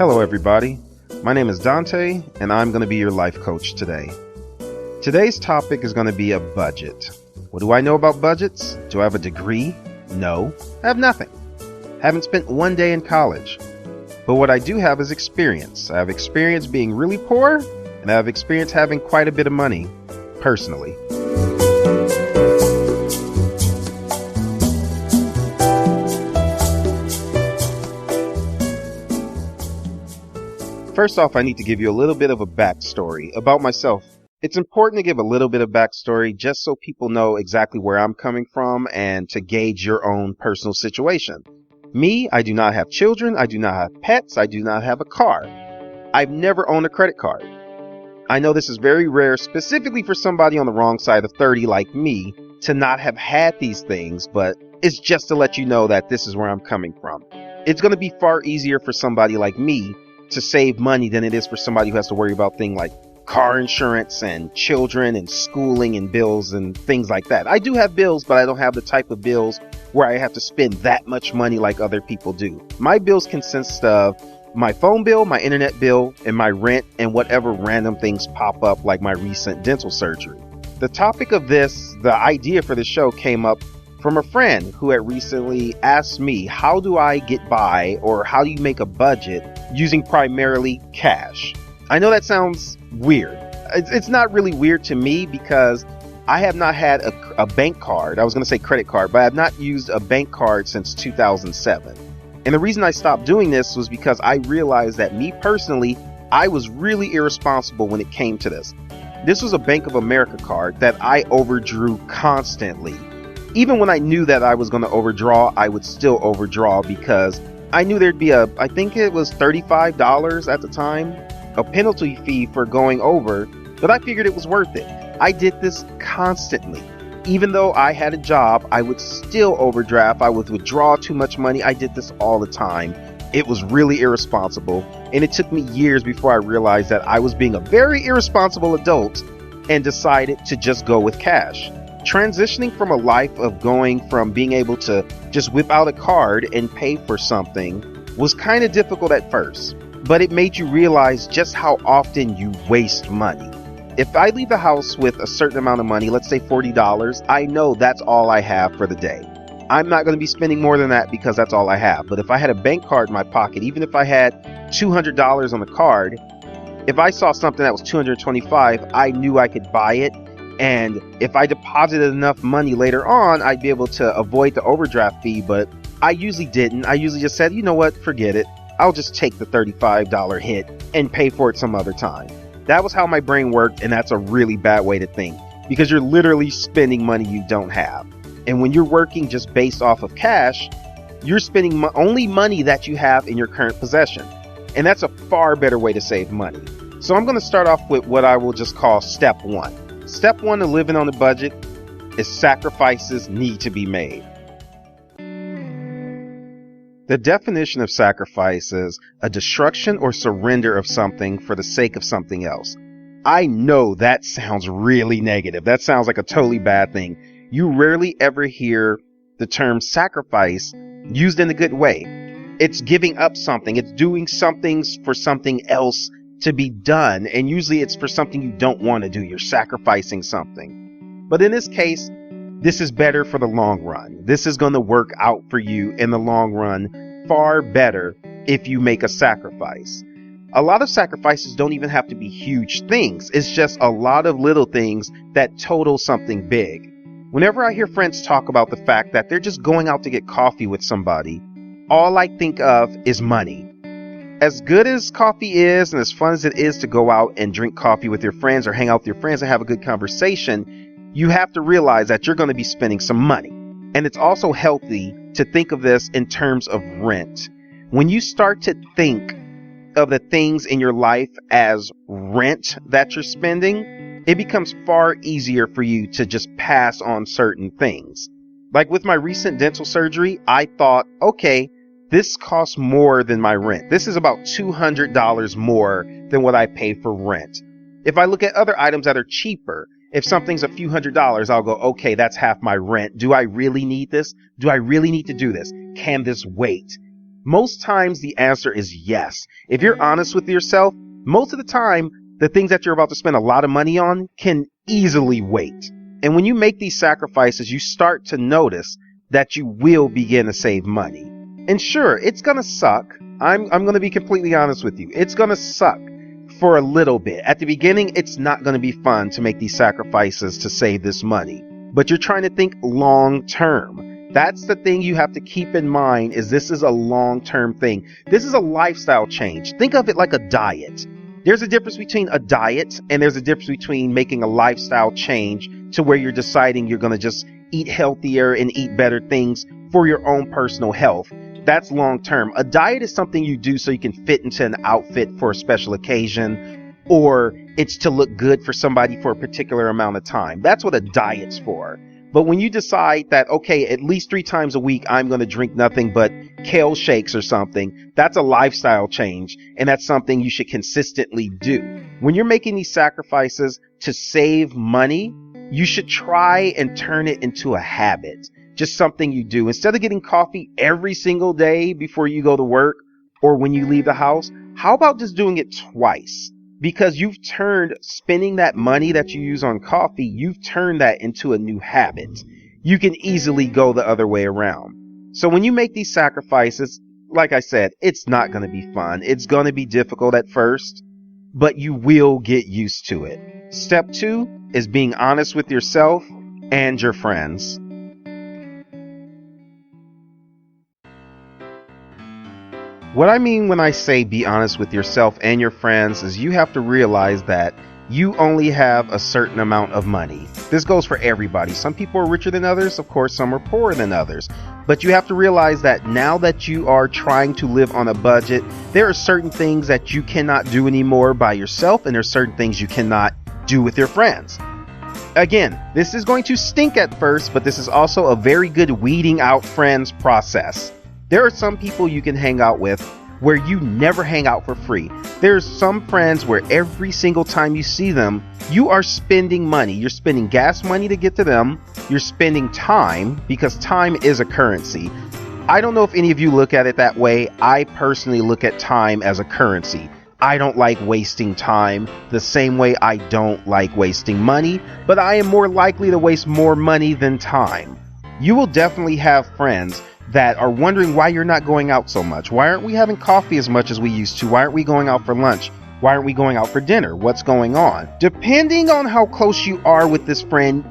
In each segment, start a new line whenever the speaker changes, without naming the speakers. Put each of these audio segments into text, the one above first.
Hello everybody, my name is Dante and I'm going to be your life coach today. Today's topic is going to be a budget. What do I know about budgets? Do I have a degree? No, I have nothing. Haven't spent one day in college. But what I do have is experience. I have experience being really poor and I have experience having quite a bit of money, personally. First off, I need to give you a little bit of a backstory about myself. It's important to give a little bit of backstory just so people know exactly where I'm coming from and to gauge your own personal situation. Me, I do not have children, I do not have pets, I do not have a car. I've never owned a credit card. I know this is very rare, specifically for somebody on the wrong side of 30 like me, to not have had these things, but it's just to let you know that this is where I'm coming from. It's going to be far easier for somebody like me to save money than it is for somebody who has to worry about things like car insurance and children and schooling and bills and things like that. I do have bills, but I don't have the type of bills where I have to spend that much money like other people do. My bills consist of my phone bill, my internet bill, and my rent, and whatever random things pop up like my recent dental surgery. The topic of this, the idea for the show, came up from a friend who had recently asked me, how do I get by, or how do you make a budget using primarily cash? I know that sounds weird. It's not really weird to me because I have not had a bank card. I was going to say credit card, but I have not used a bank card since 2007. And the reason I stopped doing this was because I realized that me personally, I was really irresponsible when it came to this. This was a Bank of America card that I overdrew constantly. Even when I knew that I was going to overdraw, I would still overdraw because I knew there'd be I think it was $35 at the time, a penalty fee for going over, but I figured it was worth it. I did this constantly. Even though I had a job, I would still overdraft. I would withdraw too much money. I did this all the time. It was really irresponsible. And it took me years before I realized that I was being a very irresponsible adult and decided to just go with cash. Transitioning from a life of going from being able to just whip out a card and pay for something was kind of difficult at first, but it made you realize just how often you waste money. If I leave the house with a certain amount of money, let's say $40, I know that's all I have for the day. I'm not going to be spending more than that because that's all I have. But if I had a bank card in my pocket, even if I had $200 on the card, if I saw something that was $225, I knew I could buy it. And if I deposited enough money later on, I'd be able to avoid the overdraft fee. But I usually didn't. I usually just said, you know what, forget it. I'll just take the $35 hit and pay for it some other time. That was how my brain worked, and that's a really bad way to think because you're literally spending money you don't have. And when you're working just based off of cash, you're spending only money that you have in your current possession. And that's a far better way to save money. So I'm going to start off with what I will just call step one. Step one to living on a budget is sacrifices need to be made. The definition of sacrifice is a destruction or surrender of something for the sake of something else. I know that sounds really negative. That sounds like a totally bad thing. You rarely ever hear the term sacrifice used in a good way. It's giving up something. It's doing something for something else to be done. And usually it's for something you don't want to do. You're sacrificing something. But in this case, this is better for the long run. This is going to work out for you in the long run far better if you make a sacrifice. A lot of sacrifices don't even have to be huge things. It's just a lot of little things that total something big. Whenever I hear friends talk about the fact that they're just going out to get coffee with somebody, all I think of is money. As good as coffee is and as fun as it is to go out and drink coffee with your friends or hang out with your friends and have a good conversation, you have to realize that you're going to be spending some money. And it's also healthy to think of this in terms of rent. When you start to think of the things in your life as rent that you're spending, it becomes far easier for you to just pass on certain things. Like with my recent dental surgery, I thought, okay, this costs more than my rent. This is about $200 more than what I pay for rent. If I look at other items that are cheaper, if something's a few $100s, I'll go, okay, that's half my rent. Do I really need this? Do I really need to do this? Can this wait? Most times the answer is yes. If you're honest with yourself, most of the time, the things that you're about to spend a lot of money on can easily wait. And when you make these sacrifices, you start to notice that you will begin to save money. And sure, it's going to suck. I'm going to be completely honest with you. It's going to suck for a little bit. At the beginning, it's not going to be fun to make these sacrifices to save this money. But you're trying to think long term. That's the thing you have to keep in mind, is this is a long-term thing. This is a lifestyle change. Think of it like a diet. There's a difference between a diet and there's a difference between making a lifestyle change to where you're deciding you're going to just eat healthier and eat better things for your own personal health. That's long-term. A diet is something you do so you can fit into an outfit for a special occasion, or it's to look good for somebody for a particular amount of time. That's what a diet's for. But when you decide that, okay, at least 3 times a week, I'm going to drink nothing but kale shakes or something, that's a lifestyle change. And that's something you should consistently do. When you're making these sacrifices to save money, you should try and turn it into a habit. Just something you do. Instead of getting coffee every single day before you go to work or when you leave the house, how about just doing it twice? Because you've turned spending that money that you use on coffee, you've turned that into a new habit. You can easily go the other way around. So when you make these sacrifices, like I said, it's not going to be fun. It's going to be difficult at first, but you will get used to it. Step 2 is being honest with yourself and your friends. What I mean when I say be honest with yourself and your friends is you have to realize that you only have a certain amount of money. This goes for everybody. Some people are richer than others. Of course, some are poorer than others. But you have to realize that now that you are trying to live on a budget, there are certain things that you cannot do anymore by yourself, and there are certain things you cannot do with your friends. Again, this is going to stink at first, but this is also a very good weeding out friends process. There are some people you can hang out with where you never hang out for free. There's some friends where every single time you see them, you are spending money. You're spending gas money to get to them. You're spending time, because time is a currency. I don't know if any of you look at it that way. I personally look at time as a currency. I don't like wasting time the same way I don't like wasting money, but I am more likely to waste more money than time. You will definitely have friends that are wondering why you're not going out so much. Why aren't we having coffee as much as we used to? Why aren't we going out for lunch? Why aren't we going out for dinner? What's going on? Depending on how close you are with this friend,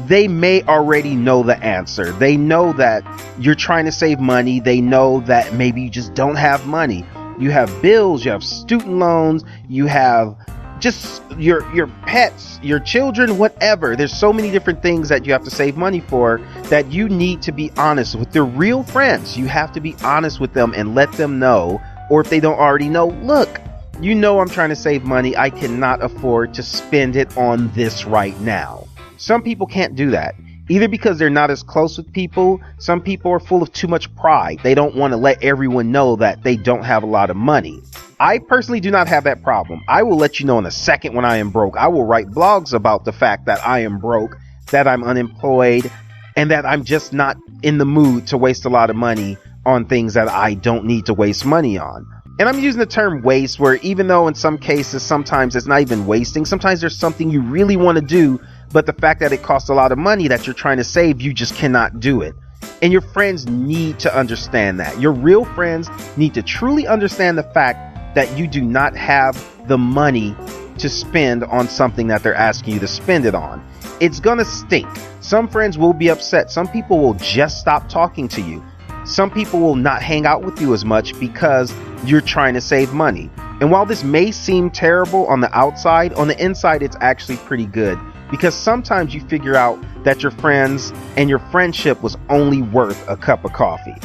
they may already know the answer. They know that you're trying to save money. They know that maybe you just don't have money. You have bills, you have student loans, you have just your pets, your children, whatever. There's so many different things that you have to save money for that you need to be honest with your real friends. You have to be honest with them and let them know, or if they don't already know, look, you know I'm trying to save money. I cannot afford to spend it on this right now. Some people can't do that. Either because they're not as close with people, some people are full of too much pride. They don't want to let everyone know that they don't have a lot of money. I personally do not have that problem. I will let you know in a second when I am broke. I will write blogs about the fact that I am broke, that I'm unemployed, and that I'm just not in the mood to waste a lot of money on things that I don't need to waste money on. And I'm using the term waste, where even though in some cases, sometimes it's not even wasting. Sometimes there's something you really want to do, but the fact that it costs a lot of money that you're trying to save, you just cannot do it. And your friends need to understand that. Your real friends need to truly understand the fact that you do not have the money to spend on something that they're asking you to spend it on. It's gonna stink. Some friends will be upset. Some people will just stop talking to you. Some people will not hang out with you as much because you're trying to save money. And while this may seem terrible on the outside, on the inside it's actually pretty good, because sometimes you figure out that your friends and your friendship was only worth a cup of coffee.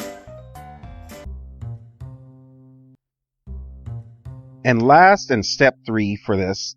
And last, and step 3 for this,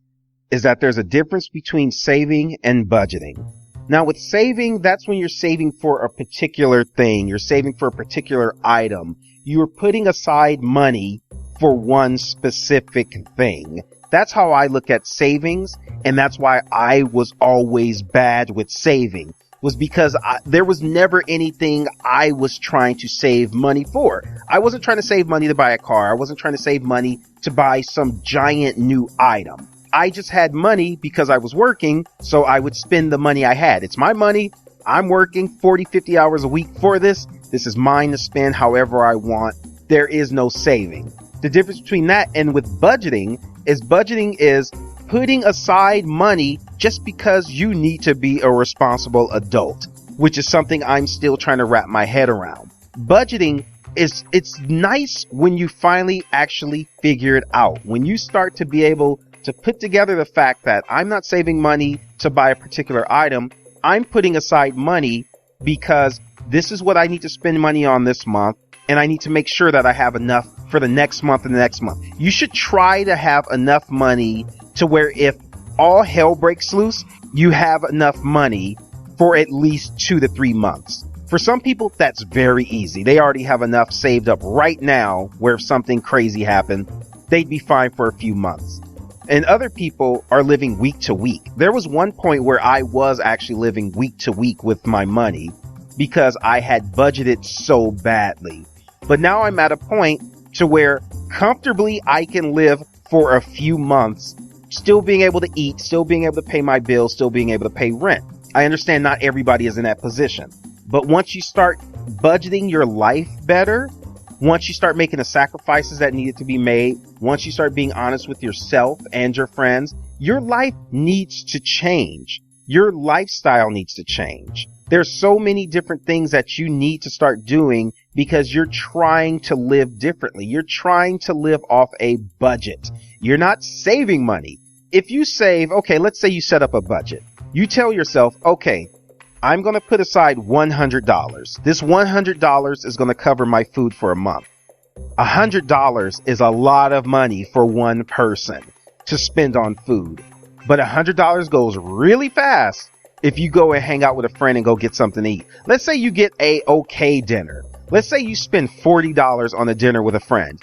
is that there's a difference between saving and budgeting. Now with saving, that's when you're saving for a particular thing. You're saving for a particular item. You're putting aside money for one specific thing. That's how I look at savings, and that's why I was always bad with saving. was because there was never anything I was trying to save money for. I wasn't trying to save money to buy a car. I wasn't trying to save money to buy some giant new item. I just had money because I was working, so I would spend the money I had. It's my money. I'm working 40, 50 hours a week for this. This is mine to spend however I want. There is no saving. The difference between that and with budgeting is putting aside money just because you need to be a responsible adult, which is something I'm still trying to wrap my head around. Budgeting it's nice when you finally actually figure it out. When you start to be able to put together the fact that I'm not saving money to buy a particular item. I'm putting aside money because this is what I need to spend money on this month, and I need to make sure that I have enough for the next month and the next month. You should try to have enough money to where if all hell breaks loose, you have enough money for at least 2 to 3 months. For some people, that's very easy. They already have enough saved up right now where if something crazy happened, they'd be fine for a few months. And other people are living week to week. There was one point where I was actually living week to week with my money because I had budgeted so badly. But now I'm at a point to where comfortably I can live for a few months, still being able to eat, still being able to pay my bills, still being able to pay rent. I understand not everybody is in that position. But once you start budgeting your life better, once you start making the sacrifices that needed to be made, once you start being honest with yourself and your friends, your life needs to change. Your lifestyle needs to change. There's so many different things that you need to start doing because you're trying to live differently. You're trying to live off a budget. You're not saving money. If you save, okay, let's say you set up a budget. You tell yourself, okay, I'm going to put aside $100. This $100 is going to cover my food for a month. $100 is a lot of money for one person to spend on food. But $100 goes really fast if you go and hang out with a friend and go get something to eat. Let's say you get a okay dinner. Let's say you spend $40 on a dinner with a friend.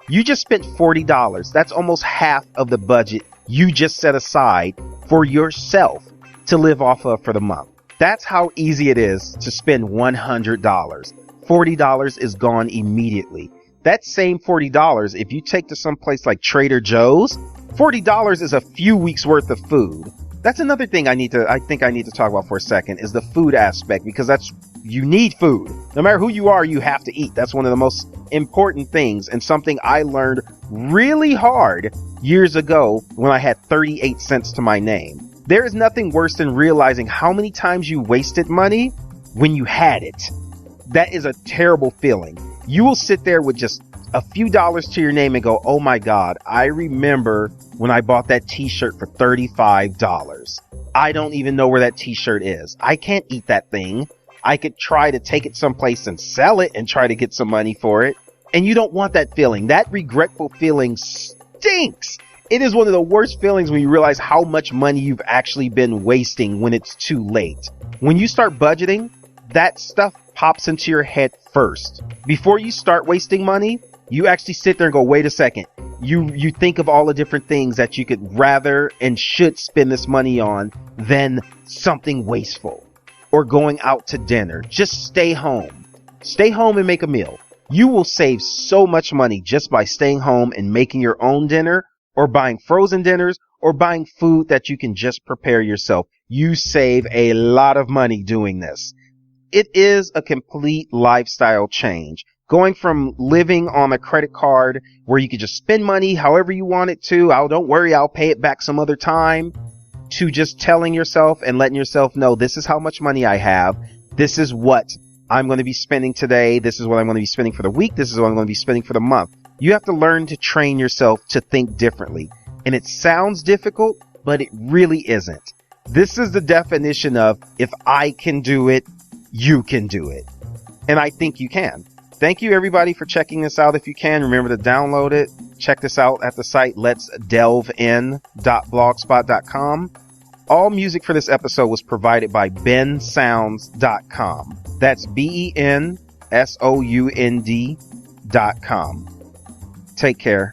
You just spent $40. That's almost half of the budget you just set aside for yourself to live off of for the month. That's how easy it is to spend $100. $40 is gone immediately. That same $40, if you take to some place like Trader Joe's, $40 is a few weeks worth of food. That's another thing I think I need to talk about for a second is the food aspect, because you need food. No matter who you are, you have to eat. That's one of the most important things, and something I learned really hard years ago when I had 38 cents to my name. There is nothing worse than realizing how many times you wasted money when you had it. That is a terrible feeling. You will sit there with just a few dollars to your name and go, oh my God, I remember when I bought that t-shirt for $35. I don't even know where that t-shirt is. I can't eat that thing. I could try to take it someplace and sell it and try to get some money for it. And you don't want that feeling. That regretful feeling stinks. It is one of the worst feelings when you realize how much money you've actually been wasting when it's too late. When you start budgeting, that stuff pops into your head first. Before you start wasting money, you actually sit there and go, wait a second. You think of all the different things that you could rather and should spend this money on than something wasteful or going out to dinner. Just stay home. Stay home and make a meal. You will save so much money just by staying home and making your own dinner, or buying frozen dinners, or buying food that you can just prepare yourself. You save a lot of money doing this. It is a complete lifestyle change. Going from living on a credit card where you can just spend money however you want it to, don't worry, I'll pay it back some other time, to just telling yourself and letting yourself know, this is how much money I have. This is what I'm going to be spending today. This is what I'm going to be spending for the week. This is what I'm going to be spending for the month. You have to learn to train yourself to think differently. And it sounds difficult, but it really isn't. This is the definition of, if I can do it, you can do it. And I think you can. Thank you everybody for checking this out. If you can, remember to download it. Check this out at the site letsdelvein.blogspot.com. All music for this episode was provided by bensounds.com. That's BENSOUND.com. Take care.